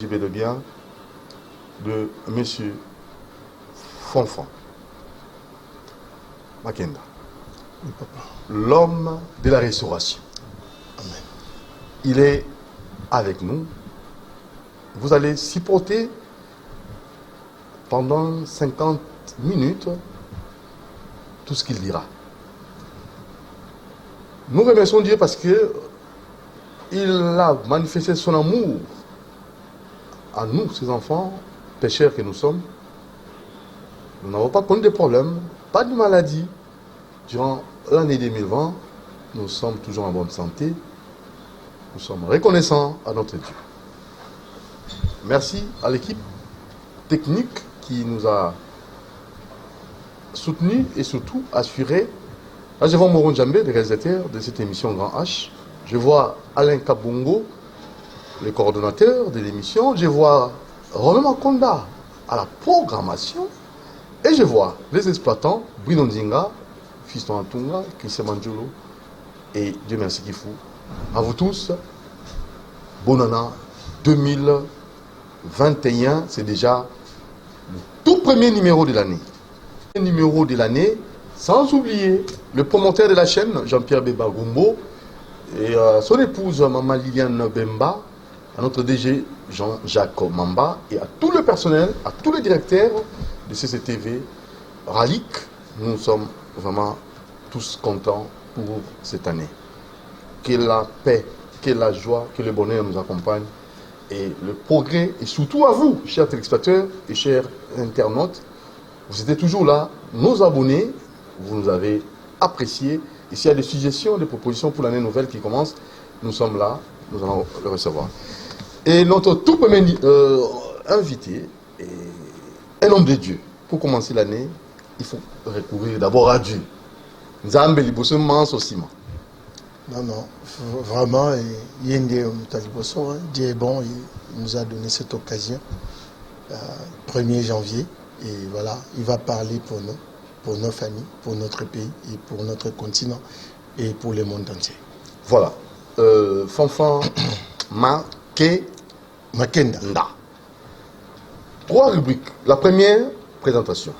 de bien de M. Fonfon Makenda, l'homme de la restauration. Amen. Il est avec nous. Vous allez supporter pendant 50 minutes tout ce qu'il dira. Nous remercions Dieu parce que il a manifesté son amour à nous, ses enfants, pécheurs que nous sommes. Nous n'avons pas connu de problèmes, pas de maladie. Durant l'année 2020, nous sommes toujours en bonne santé. Nous sommes reconnaissants à notre Dieu. Merci à l'équipe technique qui nous a soutenus et surtout assuré. Là, je vois Moron Djambé, le réalisateur de cette émission Grand H. Je vois Alain Kabongo, le coordonnateur de l'émission. Je vois Romain Makonda à la programmation. Et je vois les exploitants, Bruno Nzinga, Fiston Antunga, Christian Manjolo et Dieu merci qu'il faut. À vous tous, bonne année 2021, c'est déjà le tout premier numéro de l'année. Le numéro de l'année, sans oublier le promoteur de la chaîne, Jean-Pierre Beba Gumbo, et son épouse, Maman Liliane Bemba, à notre DG, Jean-Jacques Mamba, et à tout le personnel, à tous les directeurs de CCTV, Ralik, nous sommes vraiment tous contents pour cette année. Que la paix, que la joie, que le bonheur nous accompagne et le progrès, et surtout à vous, chers téléspectateurs et chers internautes, vous étiez toujours là, nos abonnés, vous nous avez appréciés. Et s'il y a des suggestions, des propositions pour l'année nouvelle qui commence, nous sommes là, nous allons le recevoir. Et notre tout premier invité est un homme de Dieu. Pour commencer l'année, il faut recourir d'abord à Dieu. Nzambe liboso manso sima. Non, non, vraiment, Dieu est bon, il nous a donné cette occasion, 1er janvier, et voilà, il va parler pour nous, pour nos familles, pour notre pays, et pour notre continent, et pour le monde entier. Voilà, Fonfon Makenda. 3 rubriques. La première, présentation.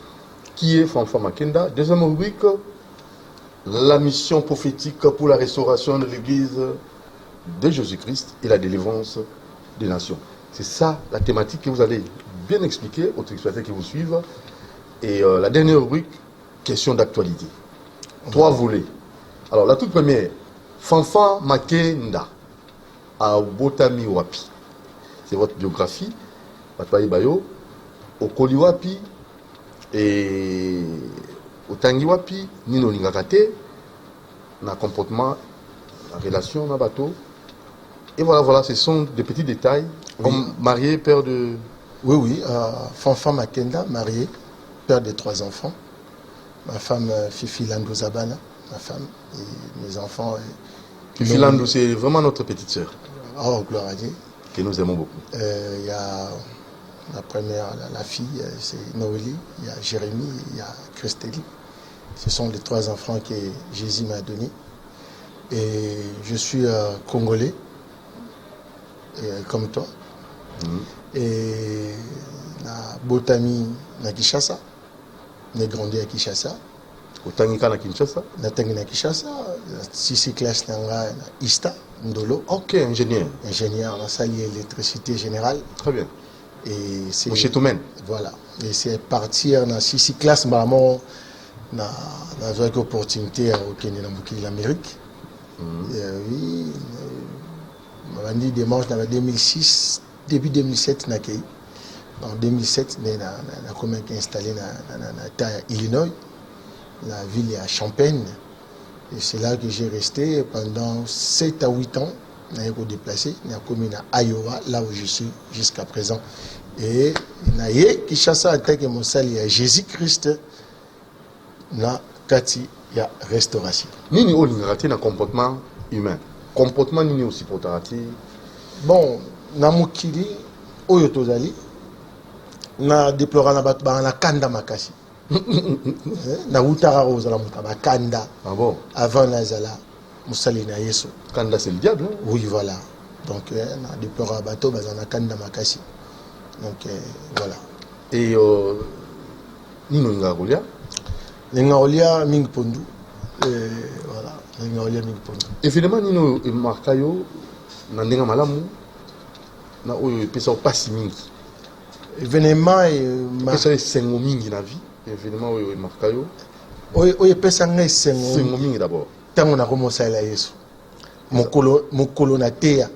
Qui est Fonfon Makenda? Deuxième rubrique, la mission prophétique pour la restauration de l'Église de Jésus-Christ et la délivrance des nations. C'est ça la thématique que vous allez bien expliquer aux téléspectateurs qui vous suivent. Et la dernière rubrique, question d'actualité. 3 volets. Alors la toute première, Fonfon Makenda à Botami Wapi. C'est votre biographie. Batwaï Bayo, Okoli Wapi et Otangi Wapi, Nino Lingakate, na comportement, la relation, na bateau. Et voilà, ce sont des petits détails. Oui. Comme marié, père de... Oui, Fonfon Makenda, marié, père de 3 enfants. Ma femme, Fifi Landou Zabana, ma femme, et mes enfants. Fifi Landou, c'est vraiment notre petite sœur. Oh, gloire à Dieu. Que nous aimons beaucoup. Il y a la première, la fille, c'est Noélie, il y a Jérémie, il y a Christélie. Ce sont les 3 enfants que Jésus m'a donnés. Et je suis congolais, comme toi. Et na Botami, na Kinshasa. J'ai grandi à Kinshasa. Otangika na Kinshasa? Na Kinshasa, 6 classes na Ista, Ndolo. Ok, ingénieur. Ingénieur, on a ça, l'électricité générale. Très bien. Et c'est... Chez Toumen. Voilà. Et c'est partir dans 6 classes, maman, dans une opportunité au Kenya, dans l'Amérique. Oui, on a dit dimanche dans 2006, début 2007, en 2007, on a installé dans Illinois, la ville à Champaign. Et c'est là que j'ai resté pendant 7 à 8 ans. On a été déplacé, on a commis à Iowa, là où je suis jusqu'à présent. Et on a eu Kinshasa en tant que mon salut, il y a Jésus-Christ, na Kati, il y a restauration. Nini o lingati na comportement humain. Comportement nini aussi pour tarati. Bon, na mukili oyo tozali na déplorant na bato ba na kanda makasi. Na utara ozala mutaba kanda. Ah bon? Avant nazala musali na Yesu. Kanda c'est le diable. Hein? Oui, voilà. Donc, na déplorer à bateau, bah, on a canne dans ma cassi. Donc, voilà. Et Nino Ngarolia. Ngarolia Ming Pondu. Voilà. Ngarolia Ming Pondu. Évidemment, Nino Marcayo, Nandenga Malamu, na oyo pesa opasi mingi. Événement pesa sengo mingi na vie. Évidemment, oyo Marcayo. Oyo pesa ngai sengo mingi d'abord. Tango na komosa la Yesu. Mokolo na teya.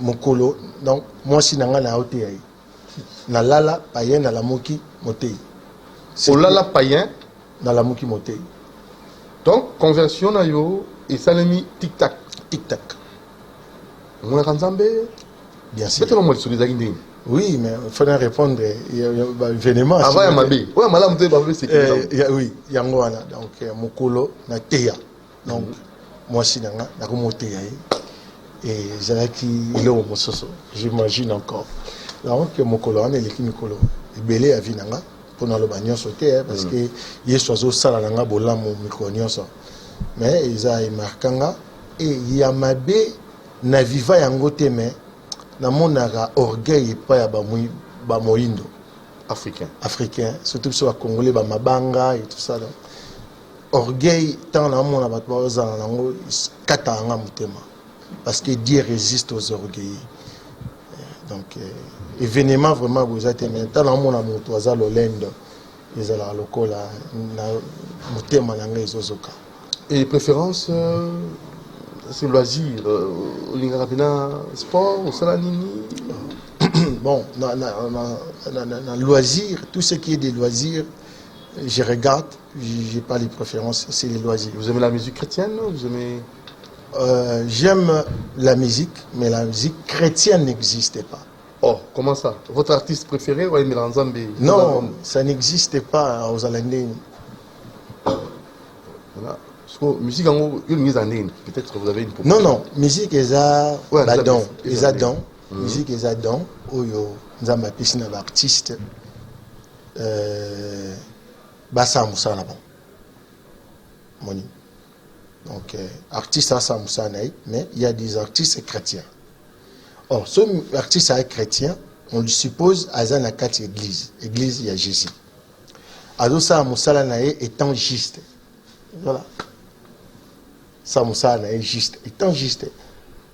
Mokolo donc moi si nanga na oteya. Na lala payen na lamoki motei. Olala payen na lamoki motei. Donc conversion na yo et salami tic tac. Tic tac. On a kanzambe. Bien sûr. Peut-être moi sur les agindés. Oui, mais il faudrait répondre événement. Avant ya mabe. Ouais, malam te ba c'est que. Oui, yango wana donc mokolo na teya. Donc moi si nanga na komoteya. Et Zalaki il est au Mososo. J'imagine encore. Donc mokolo wana eleki mikolo. Ebele ya vinanga pour na lo banyo sauter parce que yeso zo sala nanga bolamo mikolo nyonso. Mais ils a marquanga et yamabe na viva yango te mais na monaka orgueil pa ya ba moindo africain surtout sur congolais ba mabanga et tout ça donc orgueil tant na mona ba za nango kata nga mutema parce que Dieu résiste aux orgueils. Donc événement vraiment vous êtes maintenant na mona moto za lolendo ezala lokola na mutema nanga ezozoka. Et préférence c'est loisir, sport, ou salanini. Bon, loisir, tout ce qui est des loisirs, je regarde, je n'ai pas les préférences, c'est les loisirs. Vous aimez la musique chrétienne? Vous aimez... J'aime la musique, mais la musique chrétienne n'existait pas. Oh, comment ça? Votre artiste préféré ou Mélanzambe? Non, ça n'existait pas aux Alandais. Voilà. Musique en peut-être que vous avez une proposition. Non, musique est à badon, est à don, musique est à don, oyo nzamba piscine d'artiste basa musana bon. Moni. Donc artiste à musana mais il y a des artistes chrétiens. Or, ce artiste chrétien, on lui suppose à la quatre église il y a Jésus. Ado sa musala nae étant juste. Voilà. Ça est juste, étant juste.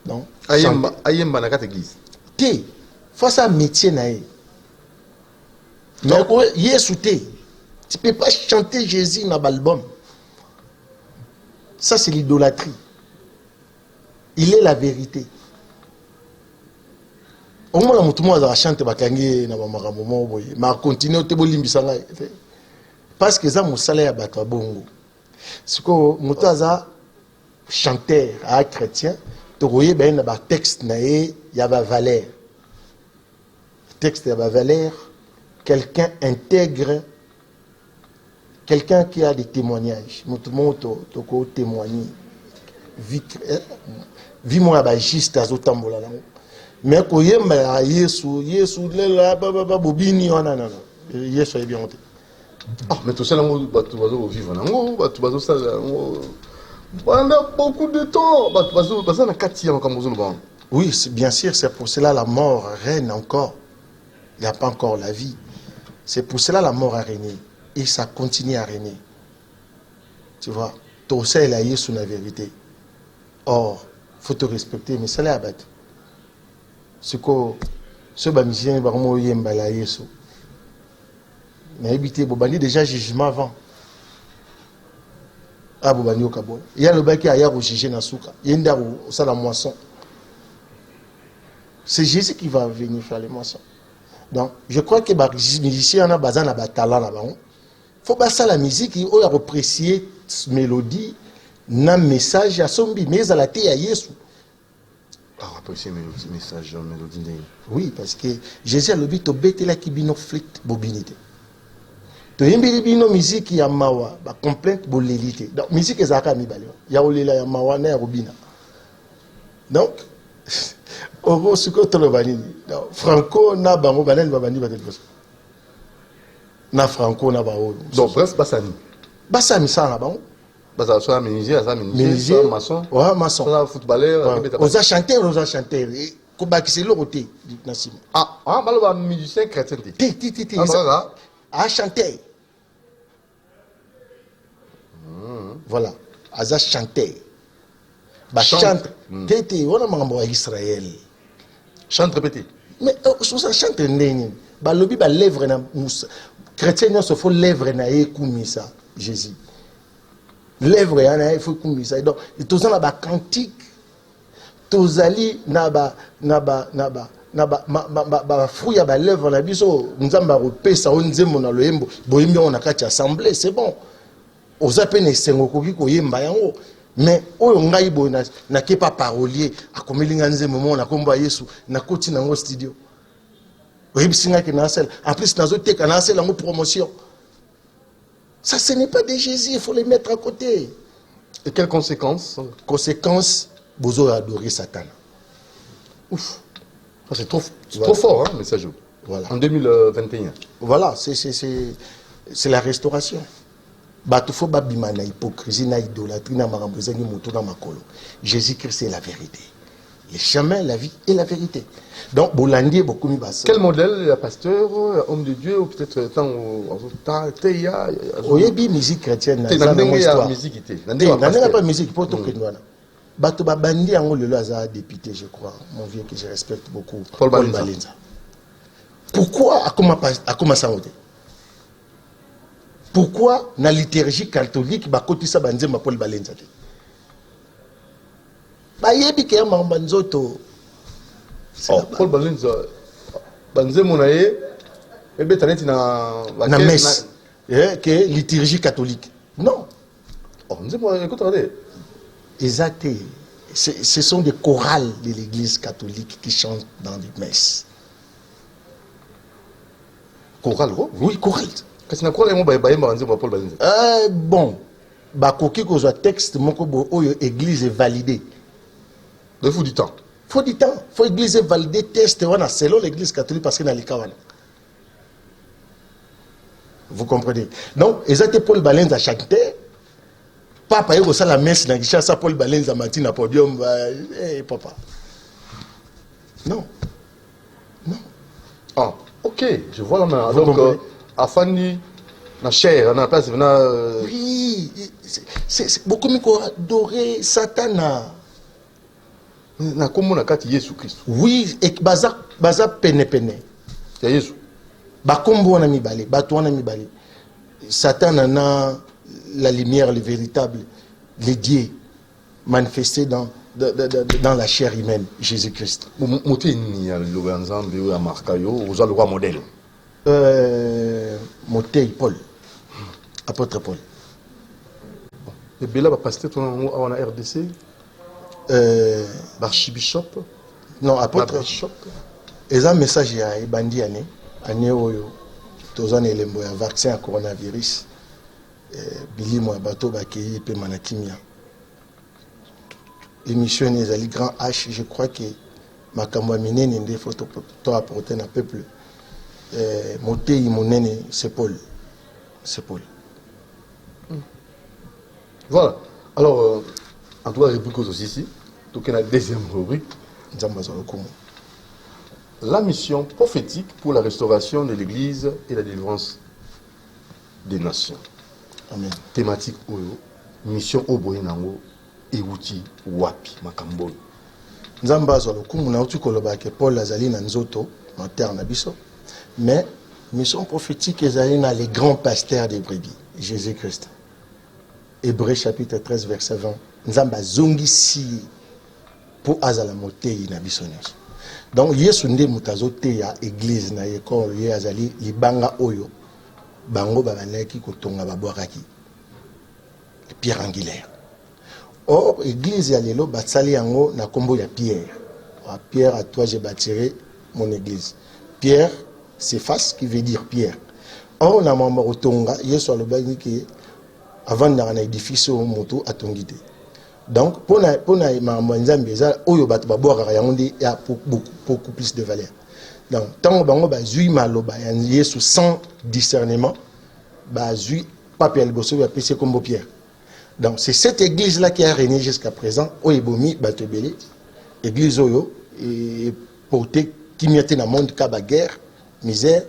Donc, ayemba na quatre église. Té, face à métier nae. Mais Yesu té, tu peux pas chanter Jésus dans l'album. Ça c'est l'idolâtrie. Il est la vérité. Au moins la mutumo a chanté bakangi na bamakambo mo boye, ma continuer te bolimbisa ngai. Parce que ça musala ya bato bongo. Siko mutaza chanteur à chrétien, tu voyez bien le texte il y a valeur. Texte il y a valeur. Quelqu'un intègre, quelqu'un qui a des témoignages. Tout le monde te témoigner. Vie moi juste à zotambola. Mais quand yemba Yesu lela baba bobini wana nana. Yesu est bien monté. Ah mais tout ça là tu vas vivre nango, tu vas ça pendant beaucoup de temps, oui, bien sûr, c'est pour cela la mort règne encore. Il n'y a pas encore la vie. C'est pour cela la mort a régné. Et ça continue à régner. Tu vois, tout ça, il a eu sur la vérité. Or, il faut te respecter, mais ça l'a abattu. Ce que ce musicien va vraiment y emballer. Mais éviter, bon, déjà jugement avant. Il y a le bac qui a jugé dans souka. Il y a la moisson. C'est Jésus qui va venir faire les moissons. Donc, je crois que les musiciens ont besoin de talent là-bas. Il faut pas ça la musique, il faut apprécier cette mélodie, un message à son bi, mais à la tête à Jésus. Ah, apprécier message, mélodie. Oui, parce que Jésus a le but de bêter la kibino flit bobinité. To yembili bino musique ya mawa ba complainte bolélité. Donc musique ezaka mibale. Ya olela ya mawa na ya robina. Donc obo suko to lo banini. Franco na bango banani ba bandi ba teleboso. Na Franco na ba o. Donc bref basani. Basami ça na bango. Ça soit menuisier, ça menuisier, maçon. Ouais, maçon. Ça footballeur. Aux chanteurs, aux chanteurs. Comment c'est le côté du Nassim? Ah, musicien chrétien. Ah, chanteur. Voilà. Aza chanteur. Bah chante. Tété, on a membre à Israël. Chante répété. Mais ça chante n'est bah lobby bah lèvre na chrétien non se faut lèvre na ça Jésus. Lèvre na il faut ça. Donc tous en ba cantique. Tous ali na ba fruit ya ba lèvre na biso nzamba repesa onzembo na loyembo boyembi on a kati assemblée c'est bon. Oza pe ne sengo koki koyemba yango. Mais oyo ngai bo na ke pas parolier akomelinga nzembo mo na komba Yesu na koti nango studio. En plus, dans une promotion. Ça, ce n'est pas de Jésus, il faut les mettre à côté. Et quelles conséquences? Conséquence, vous aurez adoré Satan. Ouf. C'est trop fort, hein, message. Voilà. En 2021. Voilà, c'est la restauration. Batufo babima na hypocrisie, na idolâtrie, na marambozangi moto na makolo. Jésus-Christ est la vérité. Le chemin, la vie et la vérité. Donc, Bolandi est beaucoup mieux. Quel modèle, le pasteur, homme de Dieu, ou peut-être tant Théa? Oui, musique chrétienne. Il y a musique. Il n'y a pas de musique. Pour tout que nous avons. Bato Babandi, on le a député, je crois. Mon vieux que je respecte beaucoup. Paul Balenza. Pourquoi a commencé à voter? Pourquoi, dans la liturgie catholique, Bakoti sa banzema Paul Balenza? Paul Balenza banzemo na ye ebe taneti na messe que liturgie catholique non nzemo écoute regardez exact ce sont des chorales de l'église catholique qui chantent dans les messes. Chorale oui chorale kasi na chorale mo ba banzemo Paul Balenza bon bakoki kozwa texte moko bo oyo église est validée. Il faut du temps. Il faut du temps. Il faut l'église valider, tester, selon l'église catholique, parce qu'il y a les cas. Vous comprenez? Donc, ils étaient Paul Balenza chanter. Papa, il y a la messe, il y a Paul Balenza matin à podium. Papa. Non. Non. Ah, ok, je vois là maintenant. Donc, Afani, na chair, on a place, oui, c'est beaucoup mieux adorer Satan. Na komo na kati Yesu Christ. Oui, et baza pene. Ya Yesu. Ba kombo wana mibale, bato wana mibale. Satan a la lumière, le véritable, le Dieu manifesté dans la chair humaine, Jésus-Christ. Moté ni ya l'ensemble ya markayo, vous avez le roi modèle. Moté Paul. Apôtre Paul. Et Bella va passer ton à RDC. Archibishop. Non, apôtre Bishop. Et un message à Ebandi année oyo tozana elembo ya vaccin à coronavirus bilimo ya bato bakei pe manakimia émission ezali grand H, je crois que makambo minene nde photo to apporter na peuple motei monene c'est Paul. Voilà. Alors en tout cas, rubrique aussi ici. Donc, la deuxième rubrique. La mission prophétique pour la restauration de l'Église et la délivrance des nations. Amen. Thématique Oyo. Mission Oboyenango. Ewuti Wapi Makambo. Nzamba Zolokumu na utu koloba ke Paul azali na nzoto mater na biso. Mais mission prophétique ezali na les grands pasteurs des brebis. Jésus-Christ. Hébreux chapitre 13 verset 20. Nzamba zongisi pour azala motei na biso nyonso. Donc Yesu nde mutazo te ya église na yeko ye azali libanga oyo bango babanaki kotonga babwakaki pierre angulaire. Or église ya lelo batsali yango na kombo ya Pierre. Pierre, à toi j'ai bâtiré mon église. Pierre c'est face qui veut dire Pierre. Or na mama otonga Yesu alobaki ke avant na édifice au moto atongite. Donc, pour na mambanzambi eza oyo bato babwaka yango nde ya beaucoup plus de valeur. Donc, tant bango bazui maloba ya Yesu sans discernement, bazui pape ya liboso ya pese kombo Pierre. Donc c'est cette église-là qui a régné jusqu'à présent. Oebomi Batebele, église Oyo, et portée qui mettait dans le monde kaba guerre, misère.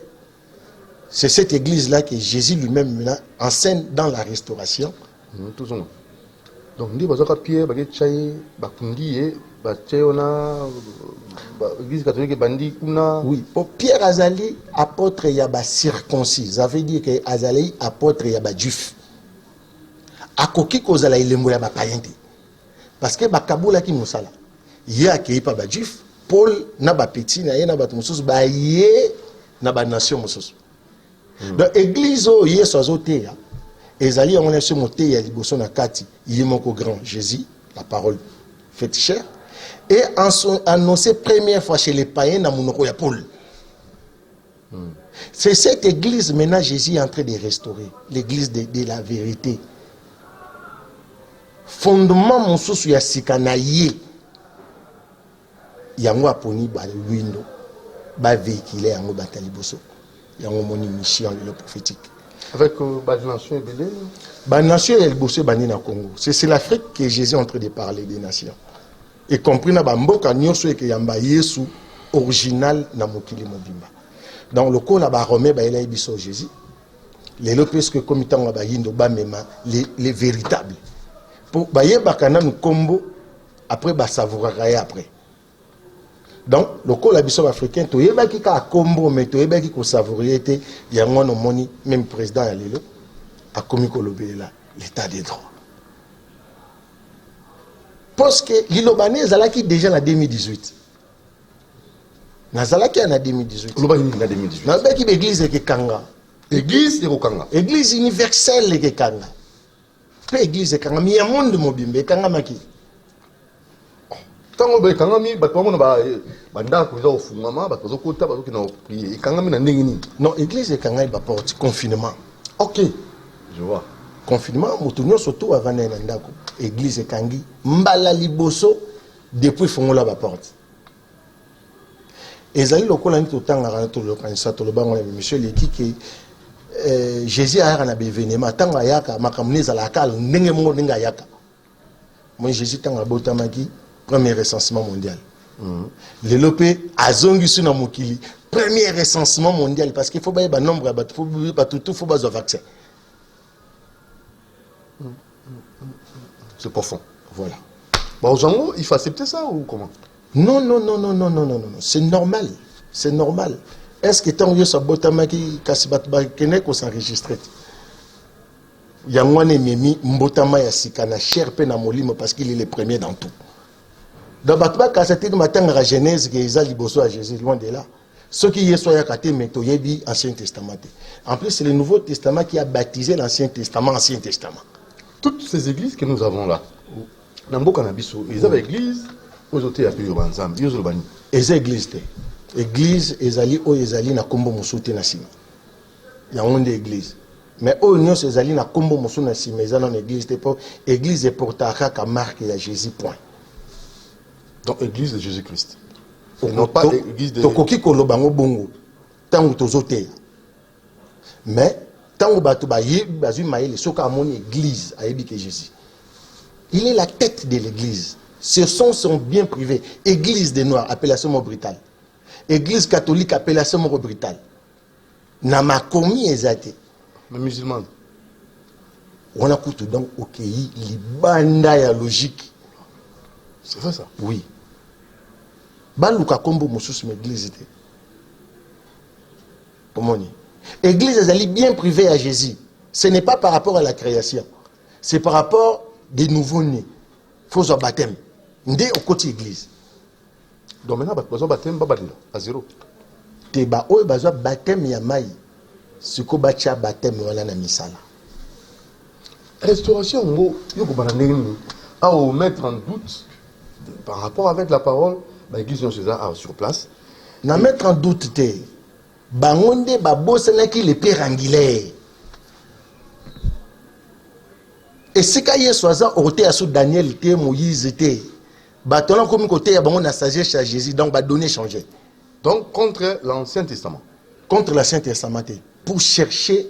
C'est cette église-là que Jésus lui-même enseigne dans la restauration. Tout ça. Donc, on dit que Pierre, l'église catholique bandi kuna. Oui, pour Pierre Azali, apôtre yaba circoncis. Ça veut dire que Azali, apôtre yaba juif. Akoki kozala ilembo yaba payente. Parce que Bakabula ki musala. Yé accueilli par ba juif, Paul na ba petit na yé na ba mususu ba yé na ba nation mususu. Donc église o yé sozo te ya. Ezali on est sur monté ya liboso na kati, yé moko grand Jésus, la parole faite chair. Et annoncé première fois chez les païens dans Monoko ya Paul. C'est cette église maintenant Jésus est en train de restaurer, l'église de la vérité. Fondement mon sous ya sikanaye. Yango aponi ba windo ba véhiculer yango bataliboso. Yango moni mission le prophétique. Avec la nation ebele. Ba nation el bossé bani na Congo. C'est l'Afrique que Jésus est en train de parler des nations. Et compris na bamboka nyonso et que yamba Yesu original na mokili mobimba. Dans le cas là ba Romain ba ela biso Jésus. Les lopes que comme tant ba yindo ba mema les véritables. Pour ba yeba kana nous combo après ba savourer après. Donc le cas la biso africain to yeba ki ka combo mais to yeba ki ko savourer te yango no moni même président ya lelo a commis ko lobela l'état des droits. Parce que l'Ilobanais Zalaki déjà en 2018. Nazalaki en 2018. L'Ilobanais en 2018. Nazalaki l'église qui Kanga. Église de Kanga. Église universelle qui Kanga. Pas église de Kanga, mais il y a un monde de Mobimbe, Kanga Maki. Tant que Kanga mi, bah toi on a banda kuza au fungama, bah toi kota bah toi qui n'a prié. Kanga mi na ndengini. Non, église de Kanga il va porter confinement. Ok, je vois. Confinement, motunyo surtout avant n'endako. Église Kangi, mbala liboso depuis fongola ba porte. Ezali lokola nto tanga kana to lokanisa to lobango monsieur leki ke Jésus a na événement tanga yaka makamneza la kala ndenge mo ndinga yaka. Moi Jésus tanga botamaki premier recensement mondial. Le lopé azongi suna mokili premier recensement mondial parce qu'il faut ba nombre ba tout faut ba vaccin. C'est profond. Voilà. Bah, aux gens, il faut accepter ça ou comment? Non. C'est normal. C'est normal. Est-ce que tant que ça botamaki kasibat kene ko s'enregistrer? Yangwane memi mbotama ya sikana cher pe na molimo parce qu'il est le premier dans tout. Dans batba kasati de matin à Genèse que Isa liboso à Jésus loin de là. Ce qui est soit yakate mais to yebi Ancien Testament. En plus c'est le Nouveau Testament qui a baptisé l'Ancien Testament Ancien Testament. Toutes ces églises que nous avons là, Nambo Kanabiso, ils avaient église, aux hôtels à Puyobanzam, ils ont bani. Les églises, église, ezali o ezali na kombo musuti na sima. Il y a une église. Mais au union ezali na kombo musuti na sima, ezali na église te pour église portera ka marque ya Jésus point. Donc église de Jésus-Christ. Non pas église de Tokoki kolobango bongo. Tango tozote. Mais tant que l'église a éduqué Jésus. Il est la tête de l'église. Ce sont son bien privé. Église des Noirs, appellation Mauritanie. Église catholique, appellation Mauritanie. Nama commis ezate. Mais musulman. On a coûté donc au pays, libanda ya logique. C'est vrai ça? Oui. Baluka kombo mosus l'église. Comment dire? Église est bien privée à Jésus. Ce n'est pas par rapport à la création. C'est par rapport des nouveaux-nés. Il faut un baptême. Ndé au côté église. Donc maintenant, besoin baptême, à zéro. Teba o besoin baptême ya mai. Siko bacha baptême wala na misala. Restauration, à mettre en doute par rapport avec la parole, l'église de César sur place. Na mettre en doute te. Bangonde babosanaki le père angulaire. Et si kaye soisa ote aso Daniel te Moïse te. Batona comme côté ya bango na sagesse à Jésus donc ba donner changer. Donc contre l'Ancien Testament. Contre l'Ancien Testament pour chercher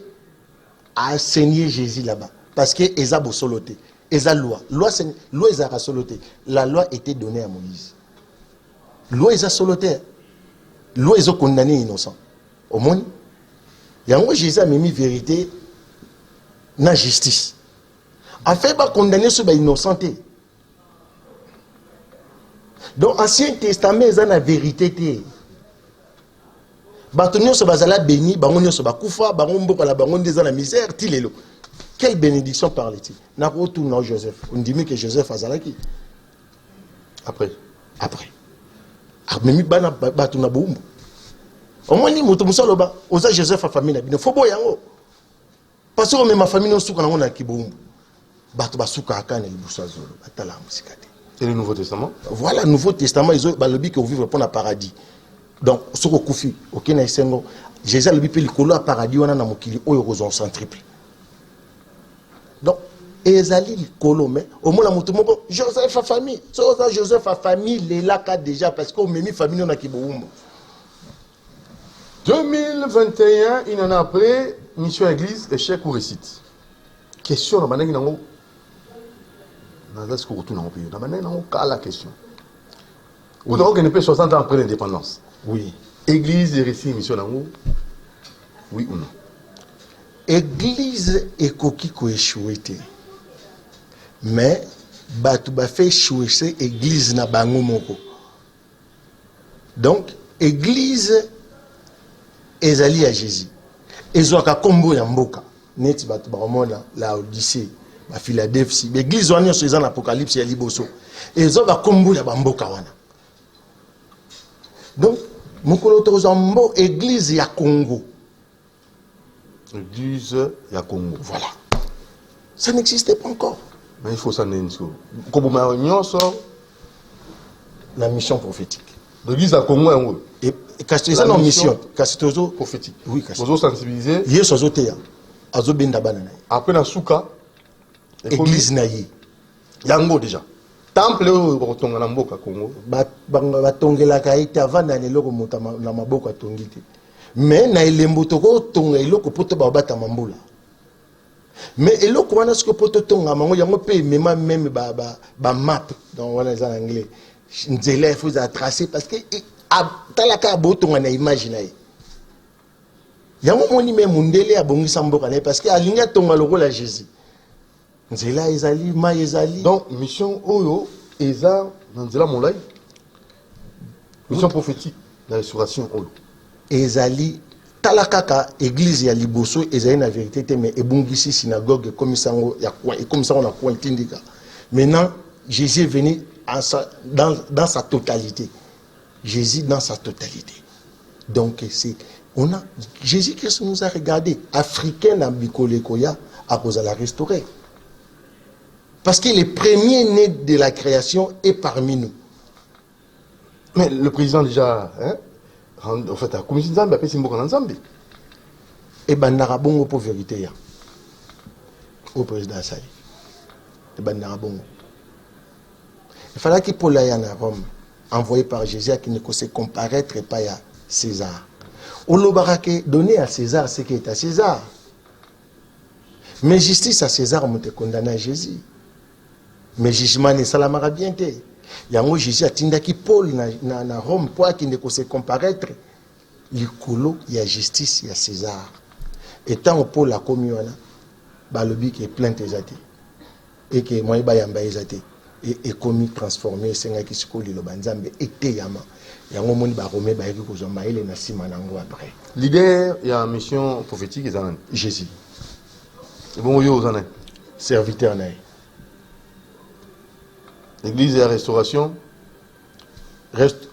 à enseigner Jésus là-bas parce que ezabo soloté. Et la loi. Loi est à soloté. La loi était donnée à Moïse. Loi est à soloté. Loi est condamné innocent. Au moins, il y a un Jésus a mis vérité na justice. En fait, il condamner ceux qui sont innocentés. Donc, l'Ancien Testament, il y a la vérité. Batonio se bazala béni, bangonio se bakufa, bangon boka la bangon des la misère, tilelo. Quelle bénédiction parlait-il? N'a pas retourné Joseph. On dit que Joseph a zalaki. Après. Même bana batuna boumbo. Au moins ni moto musaloba, oza Joseph a famille na bino. Faut boyango. Parce que même ma famille non souka na ki boumbo. Bato basuka akane libusa zolo, batala musikate. Et le Nouveau Testament? Voilà, le Nouveau Testament, ils ont balobi que vous vivre pour le paradis. Donc, ce qu'on koufi, ok, na isengo, Jésus a le bipé le colo à paradis, on a na mokili, o eurozon centriple. Donc, ezali le colo, mais au moins la moutoumoko, Joseph a famille. Ça, Joseph a famille, les là déjà, parce qu'on m'a mis famille, on a qui boumbo. 2021, une année après, mission église, échec ou réussite. Question, on a dit non. Est-ce qu'on retourne dans le pays? On a dit la question. Vous avez gagné 60 ans après l'indépendance. Oui. Église et récit, mission d'amour. Oui ou non? Église et coquille ko échoué. Mais, batu ba fait échouer église na bango moko. Donc, église ezali à Jésus. Ezoaka kombo ya mboka. Neti batu ba romona la Odyssée, ba Philadelphie. Église wana so ezana apocalypse ya liboso. Ezo ba kombo ya ba mboka wana. Donc, mokolo tozambo église ya Congo. Église ya Congo. Voilà. Ça n'existait pas encore. Mais il faut s'en aller. La mission prophétique. L'église à Congo, et quand c'est ça, la mission prophétique. Oui, quand c'est sensibiliser. Yes, azobenda banana. Après, dans Souka, église naïe. Yango déjà. Temple au Rotonga Namboka Congo. Batongela kaite avant d'aller le remonter na maboka tongite. Mais na elembo toko tonga eloko poto babata mambula. Mais eloko wana ce que poto tonga mango yango pe même ba map dans wana en anglais. Nzela il faut tracer parce que talaka botonga na image na ye. Yango moni même mundele abongisa mboka na parce que alinga tonga lokola Jésus. Nzela ezali ma ezali. Donc mission oyo eza nzela molai. Mission prophétique la restauration oyo. Ezali talakaka église ya liboso ezali na vérité mais ebungisi synagogue comme sango ya quoi et comme ça on a quoi tindika. Maintenant Jésus est venu dans sa totalité. Jésus dans sa totalité. Donc c'est on a Jésus-Christ nous a regardé africain na bikolekoya à cause de la restaurer. Parce que le premier né de la création est parmi nous. Mais le président déjà, hein, en fait, la commission de Zambie, c'est un Zambie. Et ben narabongo pour vérité ya. Au président Sali. Et ben narabongo. Il fallait qu'il Paul aille à Rome, envoyé par Jésus qui ne se comparaître pas à César. On l'a donné à César ce qui est à César. Mais justice à César, on te condamné à Jésus. Mais jugement ne salamara bien te. Yango Jésus a tindaki Paul na Rome pour qu'il ne se comparaître. Likolo il y a justice il y a César. Et tant Paul a commis wana balobi qui est plein de zate. Et que moi ba yamba ezate et commis transformé senga ki sikoli lo banzambe ete yama. Yango moni ba Rome ba yeki ko zoma ile na sima nango après. Leader il y a mission prophétique ezana Jésus. Et bon yo ozana serviteur na. L'église et la restauration.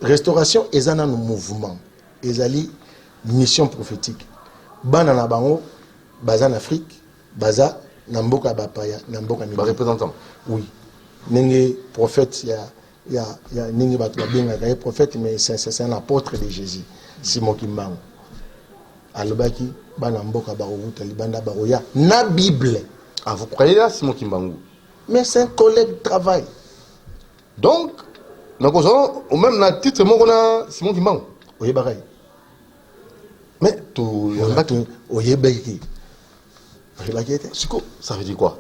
Restauration est un mouvement. Ezali mission prophétique. Bana na bango, baza en Afrique, baza na mboka bapaya, na mboka Ba représentant. Oui. Nenge prophète ya nenge batu babenga ka prophète mais c'est un apôtre de Jésus. Simon Kimbangu. Alobaki bana mboka ba ruta libanda ba roya na Bible. Ah vous croyez là Simon Kimbangu? Mais c'est un collègue de travail. Donc, au même na titre, on a Simon Kimbangu. Oui, pareil. Mais tout. Oui, pareil. Ça veut dire quoi?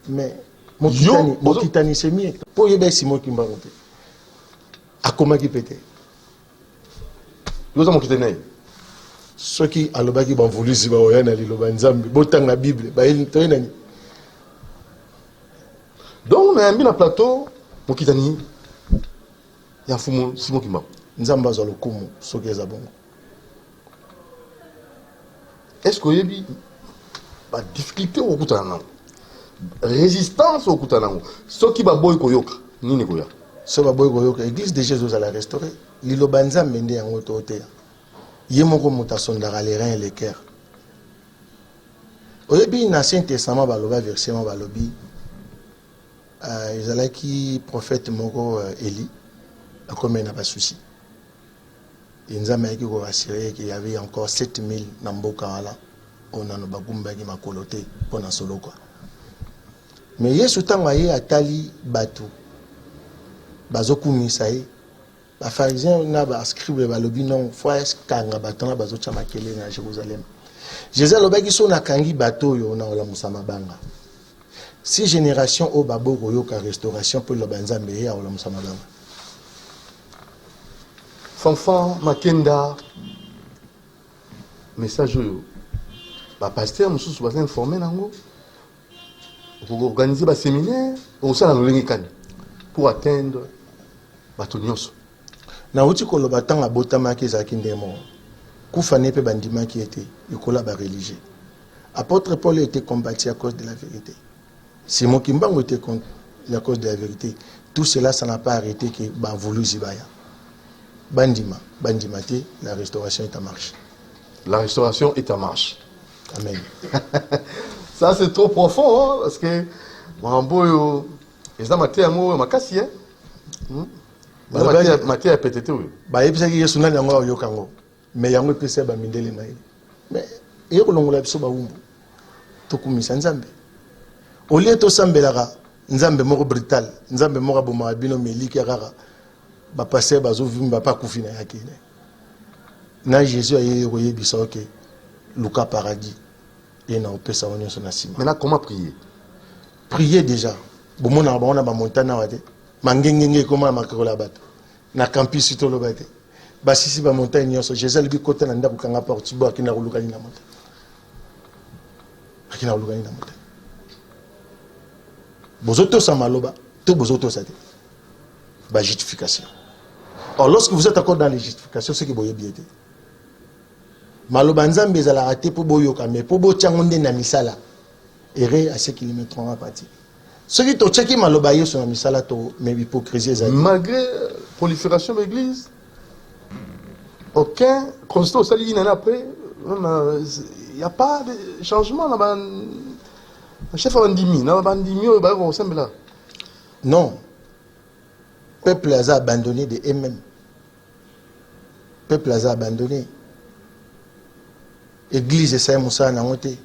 Mais Mokitani c'est mieux. Pour y Simon Kimba. À comment qui pété? Yo za Mokitani. Ceux qui à l'obaki ban voulu si ba oyana li lobanzambi. Botang la Bible. Ba il toyena. Donc on a mis na plateau Mokitani. Ya fumo Simon Kimba. Nzamba za lokumu soki za bongo. Est-ce que yebi ba difficulté au kutana? Résistance au Koutanango. Ce qui va boy koyoka, ni ne koya. Ce va boy koyoka, l'église de Jésus à la restaurer. Lilo banza mende en autorité. Yemoko mutasondara les reins et les cœurs. Au début, dans l'Ancien Testament, baloba verset balobi. Ils allaient qui prophète moko Élie, comme il n'a pas de souci. Ils nous ont rassuré qu'il y avait encore 7000 namboka là. On a nos bagumba qui m'a coloté pour na solo quoi. Mais Yesu tango aye atali bato bazokumisa ye ba pharisiens na ba scribe balobi non faut kanga bato na bazocha makele na Jérusalem. Jésus alobaki so na kangi bato yo na ola musama banga. Si génération o babo koyoka restauration pour le banzambe ya ola musama banga. Fanfan Makenda message yo ba pasteur mususu ba informer nango. Pour organiser un séminaire pour atteindre Batonios. Na uti kolo batanga botama ke za kindemo. Kufane pe bandima qui était le ba religieux. Apôtre Paul était combattu à cause de la vérité. Simon Kimbango était contre à cause de la vérité. Tout cela ça n'a pas arrêté que ba voulu zibaya. Bandima te la restauration est en marche. La restauration est en marche. Amen. Ça c'est trop profond hein, parce que Mamboyo ils ont maté amour makasi hein. Maté a pété oui. Ba yebisaki Yesu na yango yokango. Mais yango pesa ba mindele na ye. Mais e ko longola biso ba umbu. Tokumisa Nzambe. Olie to sambelaka Nzambe moko brutal, Nzambe moko boma bino meliki rara. Ba passer bazo vimba pa kufina yake. Na Jésus aye koyebisa OK. Luka paradis. Maintenant, comment prier? Prier déjà. Bon, on a montagne à Mangengenge, comment on a battu? Na campus, tout le battu. Basi si ba montagne, Jésus lui côté nanda kanga porti bo akina kuluka ni na montagne. Akina kuluka ni na montagne. Bozoto sa maloba, tout bozoto sa te. Ba justification. Or, lorsque vous êtes encore dans les justifications, c'est que vous avez bien été. Maloba Nzambe za la raté pour boyoka mais pour bo tiangonde na misala erré à ce qu'ils mettront en pratique. Ce qui to checker maloba yeso na misala to mais hypocrisie za. Malgré prolifération de l'église, aucun constat au salut après, il n'y a pas de changement là-bas. Le chef Bandimi, là-bas ressemble là. Non. Peuple a abandonné de eux-mêmes. Peuple a abandonné. Église et ça Moussa na monté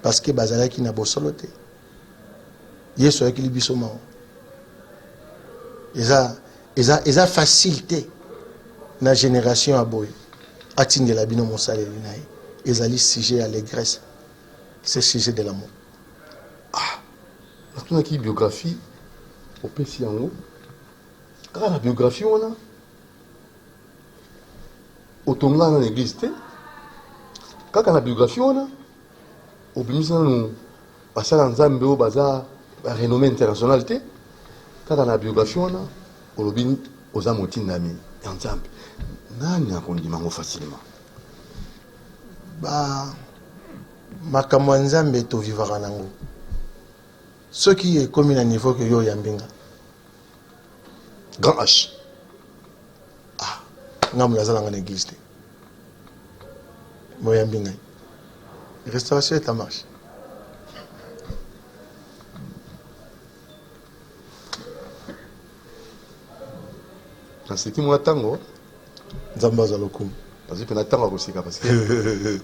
parce que bazala qui n'a bosoloté yesu avec libiso mao eza facilité na génération aboy atindela bino mosaleli naye ezali sujet à l'allégresse c'est sujet de l'amour on a qui biographie au pesi yango kaka la biographie wana otonga na l'église te kaka na biographie wana obimisa no basala Nzambe o baza renommée internationale te kaka na biographie wana olobi oza motindami ya Nzambe nani akondima ngo facilement ba makambo ya Nzambe to vivaka nango soki ekomi na niveau que yo yambinga grand H ngamu nazalanga na église te moyambinga restauration est en marche. Dans ce qui m'a tango Nzamba zalokum parce que tango kosika parce que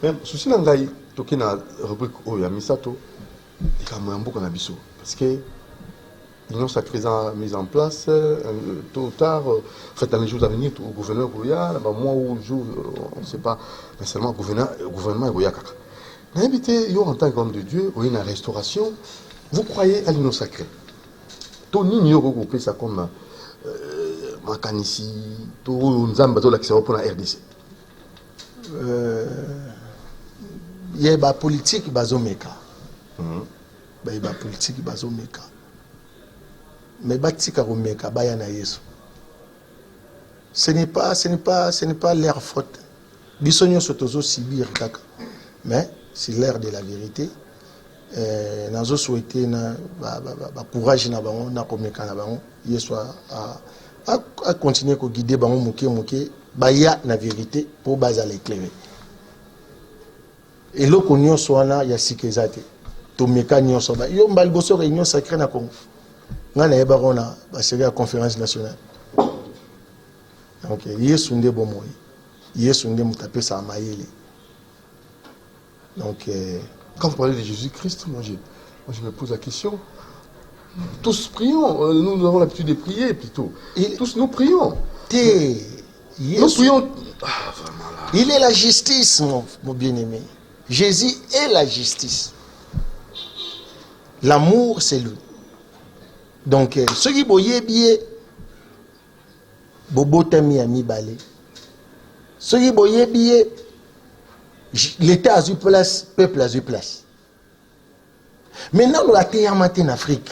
même souci na ngai toki na rubrique oyo ya misato likambo ya mboka na biso parce que l'union sacrée mise en place tôt ou tard fait dans les jours à venir au gouverneur Goya mois ou jour on ne sait pas mais seulement gouvernement Goya kaka na invité yo en tant qu'homme de Dieu ou une restauration Vous croyez à l'union sacrée. Tony n'y regroupé ça comme Makanisi, tout Nzamba, tout l'accès pour la RDC. Il y a des politiques bazomeka. Il y a des politiques bazomeka. Mais batika romeka bayana yesu. Ce n'est pas leur faute. Bisogno sotozo sibir kaka. Mais c'est l'ère de la vérité. Nazo souhaité na courage na bango na komeka na bango yesu a continuer ko guider bango moke baya na vérité pour baza l'éclairer. Et lo konyo soana ya sikezate. To meka nyonso ba yo mbal boso réunion sacrée na Congo. Ngana yeba rona ba série à conférence nationale. Donc yesu nde bomoyi. Yesu nde mutape sa mayele. Donc quand vous parlez de Jésus-Christ, moi je me pose la question. Tous prions, nous avons l'habitude de prier plutôt. Tous nous prions. Nous prions. Ah, vraiment là. Il est la justice, mon bien-aimé. Jésus est la justice. L'amour, c'est lui. Donc, ce qui boye bien, Bobo Tami a mis balai. Ce qui boye bien, l'État a eu place, le peuple a eu place. Maintenant, nous avons matin en Afrique.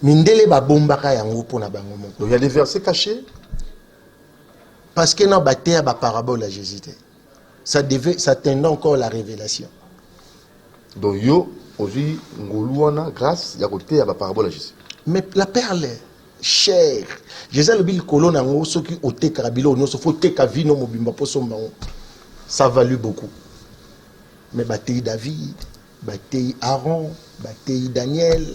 Mindele ba bombaka yango pona bango moko. Donc il y a des versets cachés. Parce que dans la terre, la parabole à Jésus. Ça tendait encore la révélation. Donc yo aujourd'hui ngoluana grâce ya côté à la parabole à Jésus. Mais la perle chère. Jésus le bil kolona ngo soki ote karabilo no so faut te kavino mobimba poso mbango. Ça valut beaucoup. Mais bataille David, bataille Aaron, bataille Daniel,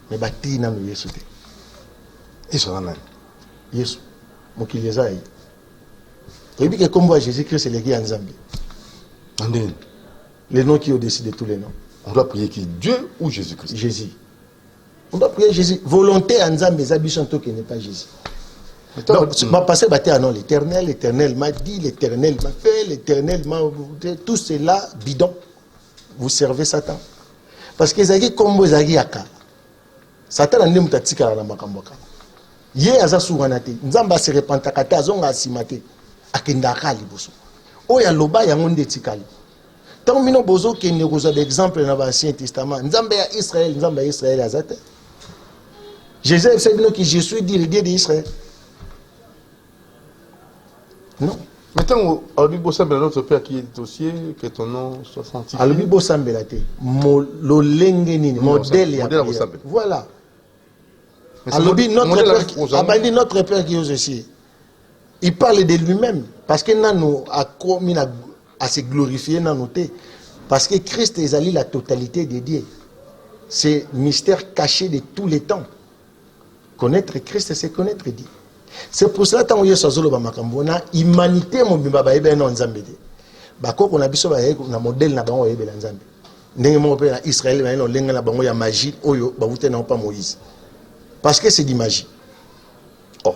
mais bataille na Yesu te. Et ça va. Yesu mokili ezai. Et puis que comme voit Jésus-Christ c'est les gars en Zambie. Andine. Les noms qui ont décidé tous les noms. On doit prier qui Dieu ou Jésus-Christ. Jésus. On doit prier Jésus. Volonté en Zambie, Zabichanto qui n'est pas Jésus. Donc, ma passé battu à non, l'Éternel m'a dit, l'Éternel m'a fait, l'Éternel m'a... Tout cela, bidon. Vous servez Satan. Parce que Zagi Kombo Zagi Aka. Satan a n'est pas tika na makamboka. Yé aza souranate. Nzamba se repentakate azonga asimate. Akendaka liboso. Oya loba yangonde tikali. Tant mino bozo qui ne reçoit d'exemple dans l'Ancien Testament. Nzamba ya Israël azate. Jésus sait bien que je suis dit le Dieu d'Israël. Non. Maintenant, Albibo Sambela, notre Père qui est au ciel, que ton nom soit sanctifié. Albibo Sambela, modèle. Voilà. Albi, notre Père qui est au ciel. Il parle de lui-même. Parce que nous a commis à se glorifier dans nos têtes. Parce que Christ est allé la totalité des dieux. C'est mystère caché de tous les temps. Connaître Christ, c'est connaître Dieu. C'est pour cela que quand on est sur l'humanité, mon bimba ba ebe non nzambe de. Ba ko na biso ba na modèle na bango ebe la nzambe. Ndenge mo pe na Israël ba no lenga na bango ya magie oyo ba wute na pas Moïse. Parce que c'est de magie. Oh.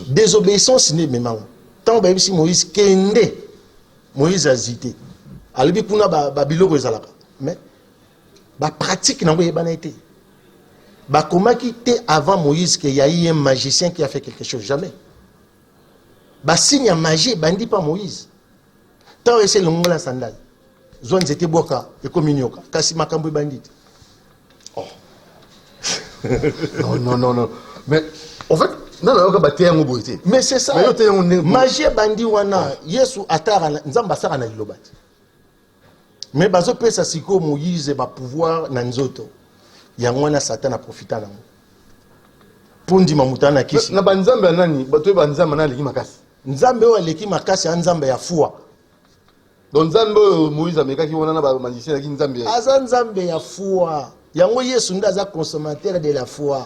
Désobéissance n'est même pas. Tant ba si Moïse kende Moïse a zité. Albi kuna ba biloko ezalaka. Mais ba pratique na boye bana été. Bah, comment quitter avant Moïse qu'il y a eu un magicien qui a fait quelque chose? Jamais. Bah, signe à magie, bandit pas Moïse. Tant que c'est le monde la sandale. Zone c'était boka et communioka. Kasi makambo bandit. Oh. non. Mais en fait, mais c'est ça. Magie bandit wana. Yesu atara nzamba sara na lilobati. Mais bazo pesa siko Moïse ba pouvoir na nzoto. Yangwana Satan a profité na pundi mamutana kisi na banzambe nani bato banzamba na leki makasi nzambe wa leki makasi nzambe ya fua donc nzambe Moïse ameka ki wana na ba magicien ki nzambe nzambe ya fua yango Yesu ndaza consommateur de la foi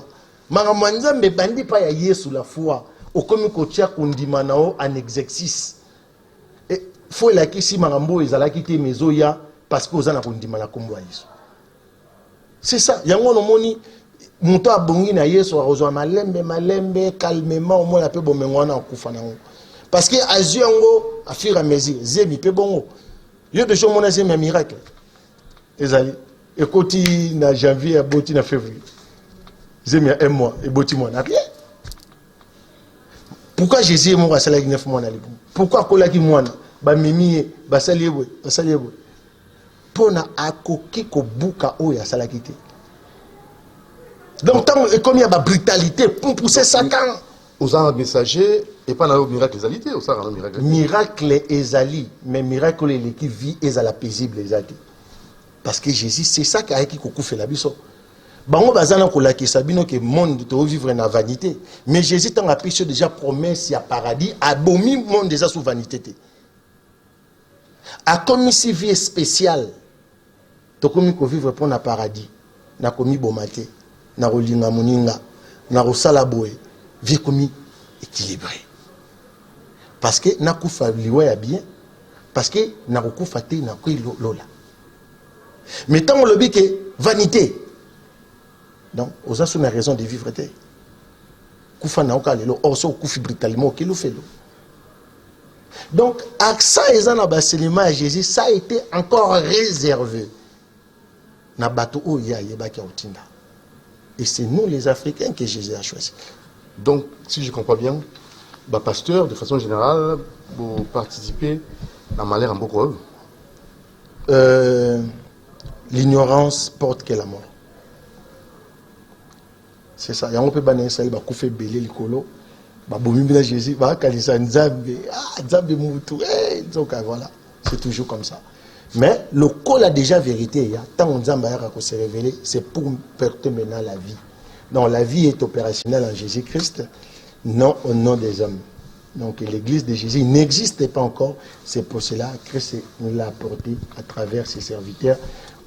manga nzambe bandi pa ya Yesu la foi okomi ko tia kundima nao en exercice et faut la kisi mangambo ezalaki te mezoya parce que ozana kundima na kombo Yesu. C'est ça. Yango no moni muto abongi na Yesu arozwa malembe calmement au moins la pe bomengwana okufa nango. Parce que azuango a fur et à mesure zemi pe bongo. Yo de jour mona zemi miracle. Ezali. Et quand il a janvier, il a février. J'ai mis un mois, et il n'a rien. Pourquoi Jésus est mort à 9 mois? Pourquoi Kolaki Mouana? Mimi, Basaliebo, pour na akoki ko buka o ya salakité. Donc tant comme il y a la brutalité pour pousser Satan. Aux un messager et pas dans le miracle exalité, aux un miracle. Miracle ezali, mais miracle qui vit est à la paisible exalté. Parce que Jésus c'est ça qui a qui ko fait la biso. Bango bazana ko la ki sabino que monde to vivre na vanité. Mais Jésus tant a péché déjà promesse ya paradis, abomi monde déjà sous vanité. A commis si vie spéciale. To komi ko vivre pour na paradis. Na komi bomate, na rolinga moninga, na rosala boye. Vie comme équilibrée. Parce que na kufa liwa ya bien, parce que na kufa te na ko lola. Mais tant on le dit que vanité. Donc, aux a une raison de vivre te. Kufa na oka lelo, or so kufi brutalement qui le fait lo. Donc, accent ezan na baselima à Jésus, ça a été encore réservé. Na bato o ya yeba ki otinda. Et c'est nous les Africains que Jésus a choisi. Donc, si je comprends bien, bah, pasteur, de façon générale, vous participez à malheur en beaucoup. L'ignorance porte que la mort. C'est ça. Il y a un peu de choses qui fait belé le colo. Jésus, voilà. C'est toujours comme ça. Mais le col a déjà vérité. Tant on se révéler, c'est pour porter maintenant la vie. Non, la vie est opérationnelle en Jésus-Christ, non au nom des hommes. Donc l'église de Jésus n'existe pas encore. C'est pour cela que Christ nous l'a apporté à travers ses serviteurs,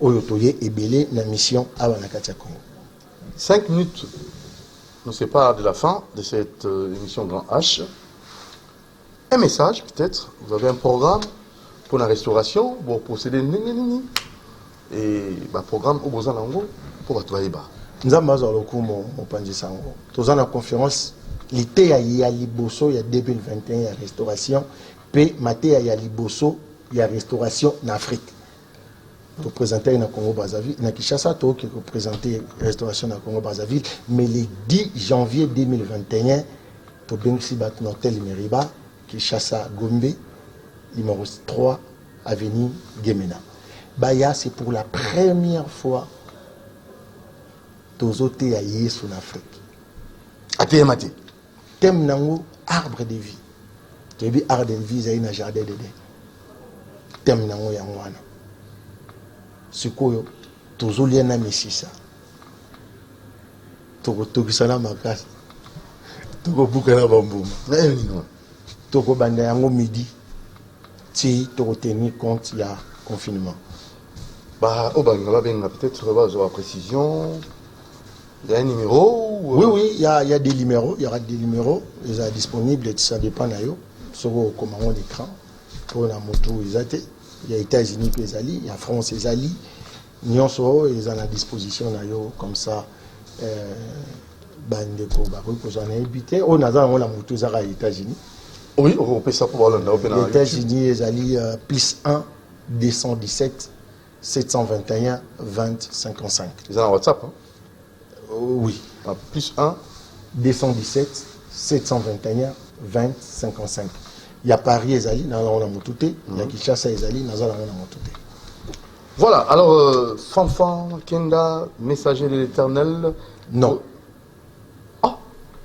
Oyotoye et Belé, la mission à Wanakatia Congo. 5 minutes nous séparent de la fin de cette émission Grand H. Un message peut-être, vous avez un programme pour la restauration, pour procéder et un programme au besoin pour travailler bas. Nous avons une conférence, l'été il y a Liboso, il y a 2021, il y a restauration, puis maté il y a Liboso, il y a restauration en Afrique. Pour présenter dans Congo-Brazzaville, dans Kinshasa, qui représenter restauration dans Congo-Brazzaville, mais le 10 janvier 2021, pour Bengsi Batnotel Meriba, Kinshasa Gombe, numéro 3, avenue Gemena. Baya, c'est pour la première fois tozoté à Yesu en Afrique. Atématé. Thème nango arbre de vie. Tu dis arbre de vie, c'est un jardin de Dieu. Thème nango yangwana. Sikoyo tozolia na mesisa. Tokisana makasi. Tokobuka na bambuma. Toko banda yango midi. Si toko tenir compte il y a confinement. Bah, peut-être avoir précision. Il y a un numéro ou... Oui, il y a des numéros. Il y aura des numéros. Ils sont disponibles. Ça dépend de eux. Sur le commandement d'écran. Pour la moto, il y a États-Unis, il y a France, il y a ils sont à disposition. Comme ça, on a la moto aux États-Unis. Oui, on peut ça pour voir les États-Unis, ils ont plus 1 217 721 20 55. Ils ont un WhatsApp hein? Oui. Plus 1 217 721 20 55. Il y a Paris, Ezali, il y a Kinshasa, Ezali, il y a Voilà, alors, Fanfan, Kenda, messager de l'Éternel. Non. Ah,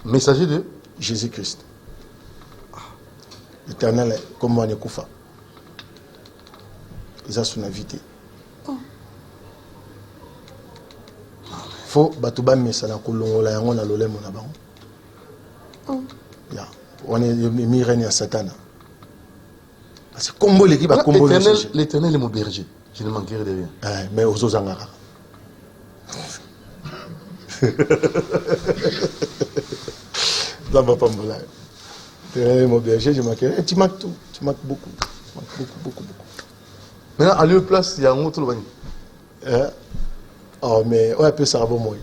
messager de Jésus-Christ. L'Éternel, comme moi, Koufa. Ils ont son invité. Faut batuba mesana kulongola yango na lolemo na bango. Ya, on est mireni à Satan. Parce que combo l'équipe a combo l'Éternel est mon berger. Je ne manquerai de rien. Mais aux Ozangara. Ça va pas me là. L'Éternel est mon berger, je manquerai. Tu manques tout. Tu manques beaucoup. Tu manques beaucoup. Maintenant, à leur place, il y a un autre bagage. Oh, mais on peut savoir moi.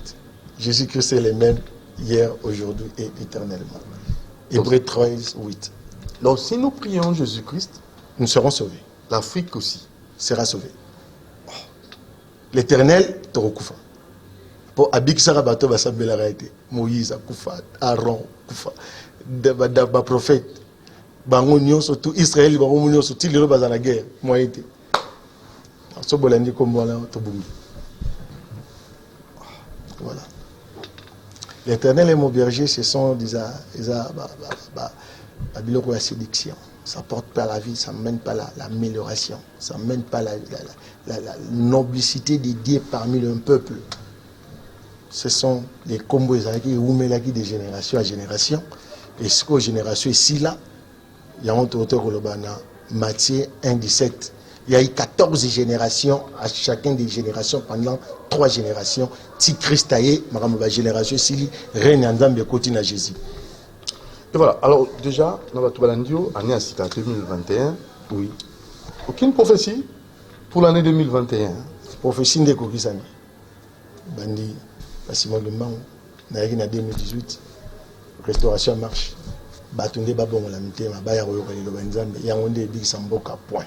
Jésus-Christ est le même hier, aujourd'hui et éternellement. Hébreux 13, 8. Donc, si nous prions Jésus-Christ, nous serons sauvés. L'Afrique aussi sera sauvée. L'éternel te recouvre. Pour Abikisara Bato Basabela Raïté, Moïse a Koufa, Aaron Koufa, ba prophète, Bangonio surtout Israël, Bangonio surtout les robes à la guerre, moi été. Ce bolandi comme voilà, Tobungi. Voilà. L'éternel et mon berger, ce sont des biloko ya séduction. Ça porte pas la vie, ça ne mène pas l'amélioration, ça ne mène pas la noblicité des dieux parmi le peuple. Ce sont les combos qui oumelaki de génération à génération. Et ce que génération ici là, il y a un auteur Matthieu 1,17. Il y a eu 14 générations à chacune des générations pendant 3 générations. Si Christ a eu, ma génération ici, règne en Zambie côté na Jésus. Et voilà, alors déjà, dans la Toubalandio, année à 2021, oui. Aucune prophétie pour l'année 2021. Prophétie de Kokisani. Bandi, Simon Le Mans, Naïki na 2018, restauration marche. Batunde Babon la mité, ma baya royo le Benzambe, Yangonde Big Samboka, point.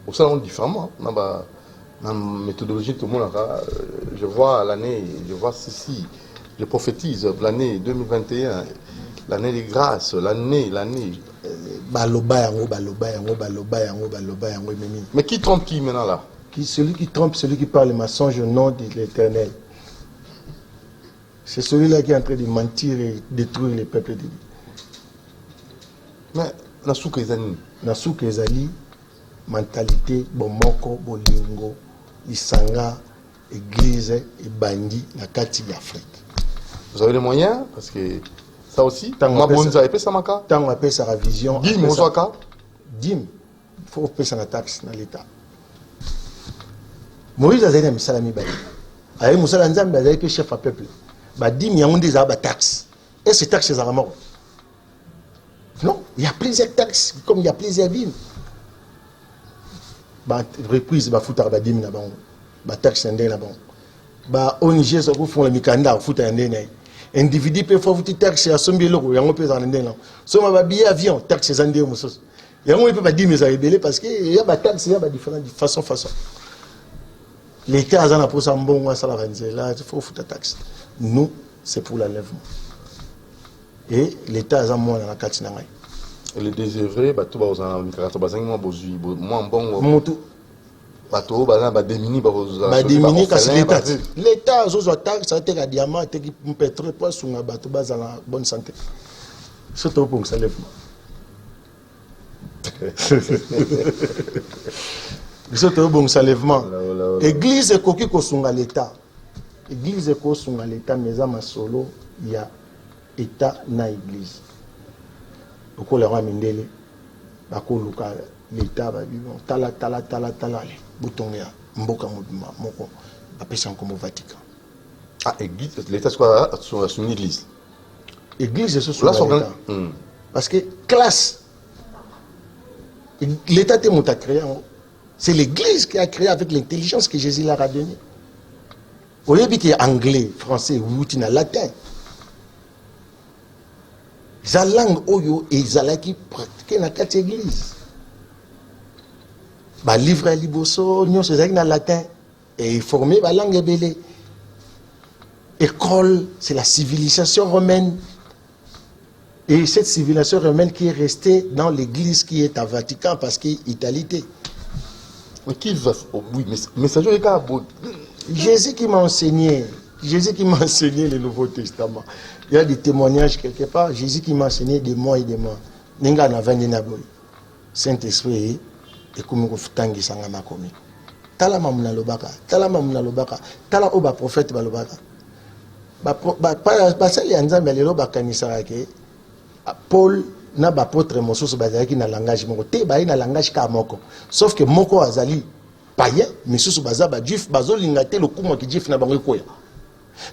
Au salon différemment, dans la méthodologie, tout le monde je vois l'année, je vois ceci. Je prophétise l'année 2021, l'année des grâces, l'année. Mais qui trompe qui maintenant là? Celui qui trompe, celui qui parle le mensonge au nom de l'Éternel. C'est celui-là qui est en train de mentir et détruire les peuples de Dieu. Mais Nasuke Ezali. Nasuke Ezali, mentalité, bomoko, bolingo, isanga, église et bandi, na kati d'Afrique. Vous avez les moyens parce que ça aussi, Mabonza et Pessamaka. Tant on appelle ça la vision. Dim, Mozaka. Dim, il faut payer la taxe dans l'État. Moïse a dit que Salami Baye. Avec Moussa Nzambe, il a dit que chef à peuple. Dim, il y a des taxes. Et ces taxes, c'est à mort. Non, il y a plusieurs taxes, comme il y a plusieurs bimes. Reprise, il faut faire des taxes là-bas. ONG, ça font le mikanda, il faut faire des individu peut faire des taxes à 100 000 euros. Il y a un peu de temps. Si on a un billet avion, taxes à 100 000 euros. Il y a un peu de temps parce qu'il y a des taxes, il y a des différentes façons. L'État a pour ça, bon, ça là, il faut foutre la taxe. Nous, c'est pour l'enlèvement. Et l'État a moins dans la carte. Et les désœuvrés, tout le monde a moins bon. Bateau, démini, l'État a besoin de taxes, ça a été un diamant, ça a été un pétrole, pour sur un bateau, dans la bonne santé. Surtout pour ça l'enlèvement. Surtout pour ça l'enlèvement. Église est coquille sur l'État. Église est sur l'État, mais à solo, il y a État na Église. Au le roi Mindele, l'État va vivre, tala, bouton ya, mboka moko, appelle comme au Vatican. Ah, Église, l'État soit sur une église. Église est sur l'État. Parce que classe, l'État est créé, c'est l'Église qui a créé avec l'intelligence que Jésus leur a donnée. Au lieu qu'il y ait anglais, français, ou latin. La langue oyo et qui pratiquent dans quatre églises. Ba livre à liboso, nous c'est dans latin et formé la langue belé. École, c'est la civilisation romaine. Et cette civilisation romaine qui est restée dans l'église qui est à Vatican parce qu'il est Italie. Mais qui va oui, mais ça joue les cas. Jésus qui m'a enseigné le Nouveau Testament. Il y a des témoignages quelque part. Jésus qui m'a enseigné des mois et des mois. Nenga na vandi na boy. Saint-Esprit et comme ko futangi sanga makomi. Tala mamuna lobaka, tala oba prophète ba lobaka. Ba sali anzambe le lobaka ni sarake. Paul na ba apôtre mosusu bazaki na langage moko te ba na langage ka moko. Sauf que moko azali païen, mais susu baza ba juif bazo lingate le kuma ki juif na bango koya.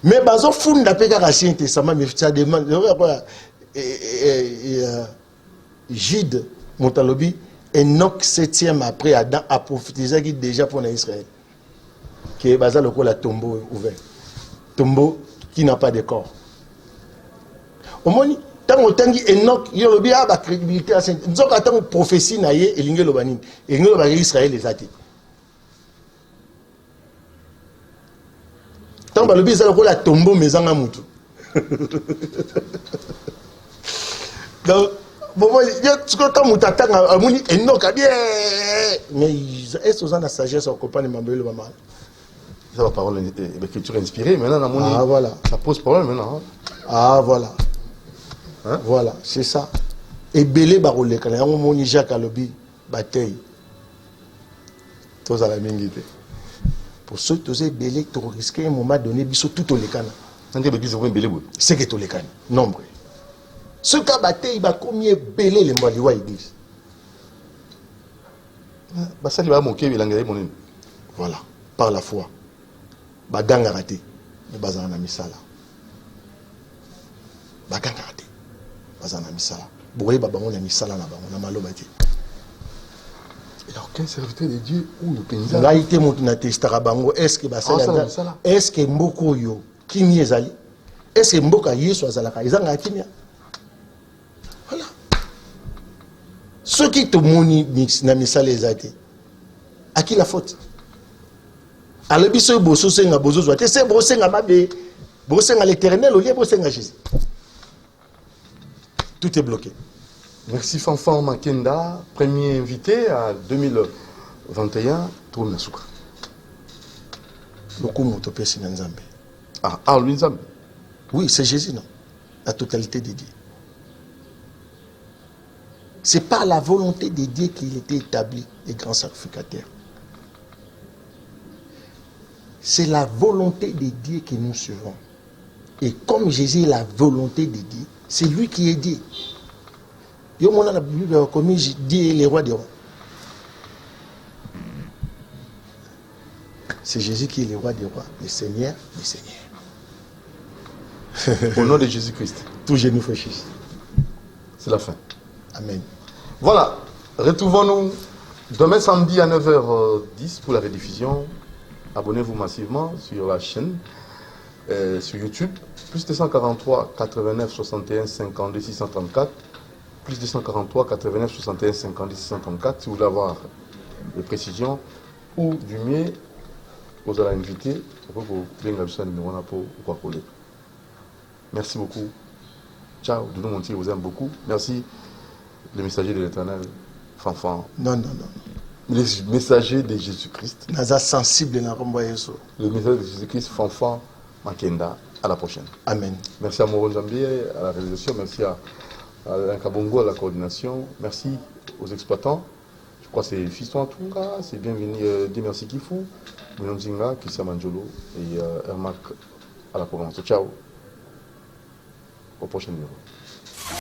Mais bazo funda peka ka Saint Testament mais ça demande Jude Moutalobi Enoch 7e après Adam a prophétisé déjà pour Israël que baza le la tombeau ouvert, tombeau qui n'a pas de corps. Au moins tant autant Enoch yolobi a ba crédibilité à Saint Nzoka tant prophétie na ye elinge lobanini elinge loba Israël les athées. Tant que le ça la tombeau mais en amoutou. Donc bon il y a ce que quand moutata amuni enoka bien mais est-ce que la sagesse au copain de Mambelo maman. Ça va parole d'écriture inspirée maintenant ah voilà. Ça pose problème maintenant. Ah voilà. Hein? Voilà, c'est ça. Et belé barolé quand on moni Jacques Alobi bataille. Tous à la mingité. Pour ceux qui ont belé tu risquer un moment donné biso tout au lekana. C'est que tout lekana nombre. Ce cas bataille ba combien belé les mbaliwa église. Bah ça il va moquer bilangé mon. Voilà, par la foi. Ba ganga raté. Mais bazana misala. Ba ganga raté. Bazana misala. Bouré babamon na misala na bango na maloba te. Alors quel serviteur de Dieu ou le paysan là été monte na testara bango est-ce que basala est-ce que mboko yo kimi ezali est-ce que mboka yesu azalaka ezanga kimia voilà ceux qui te moni mix na misala ezate à qui la faute alors biso boso senga bozo zo te c'est bosenga mabe bosenga l'éternel au lieu bosenga Jésus tout est bloqué. Merci Fanfan Makenda, premier invité à 2021, Toum Nasuka. Beaucoup m'ont si Nzambe. Ah, lui Nzambe. Oui, c'est Jésus, non. La totalité de Dieu. C'est par la volonté de Dieu qu'il était établi, les grands sacrificateurs. C'est la volonté de Dieu que nous suivons. Et comme Jésus est la volonté de Dieu, c'est lui qui est Dieu. Yo mona la Bible comme Dieu est le roi des rois. C'est Jésus qui est le roi des rois, le Seigneur des seigneurs. Au nom de Jésus-Christ. Tout genou fléchisse. C'est la fin. Amen. Voilà, retrouvons-nous demain samedi à 9h10 pour la rediffusion. Abonnez-vous massivement sur la chaîne, sur YouTube. Plus 243 89 61 52 634. Plus 243 89 61 52 634. Si vous voulez avoir des précisions ou du mieux, vous allez inviter pour coller. Merci beaucoup. Ciao. De nous mentir, vous aime beaucoup. Merci. Le messager de l'Éternel, Fanfan. Non. Le messager de Jésus-Christ. Naza sensible na romboye so. Le messager de Jésus-Christ, Fanfan Makenda. À la prochaine. Amen. Merci à Moro Zambier à la réalisation. Merci à Alain Kabongo à la coordination. Merci aux exploitants. Je crois que c'est Fiston Tunga, c'est bienvenu Demersi Kifou, Mounon Zinga, Kissia Manjolo et Ermac à la programmation. Ciao. Au prochain numéro.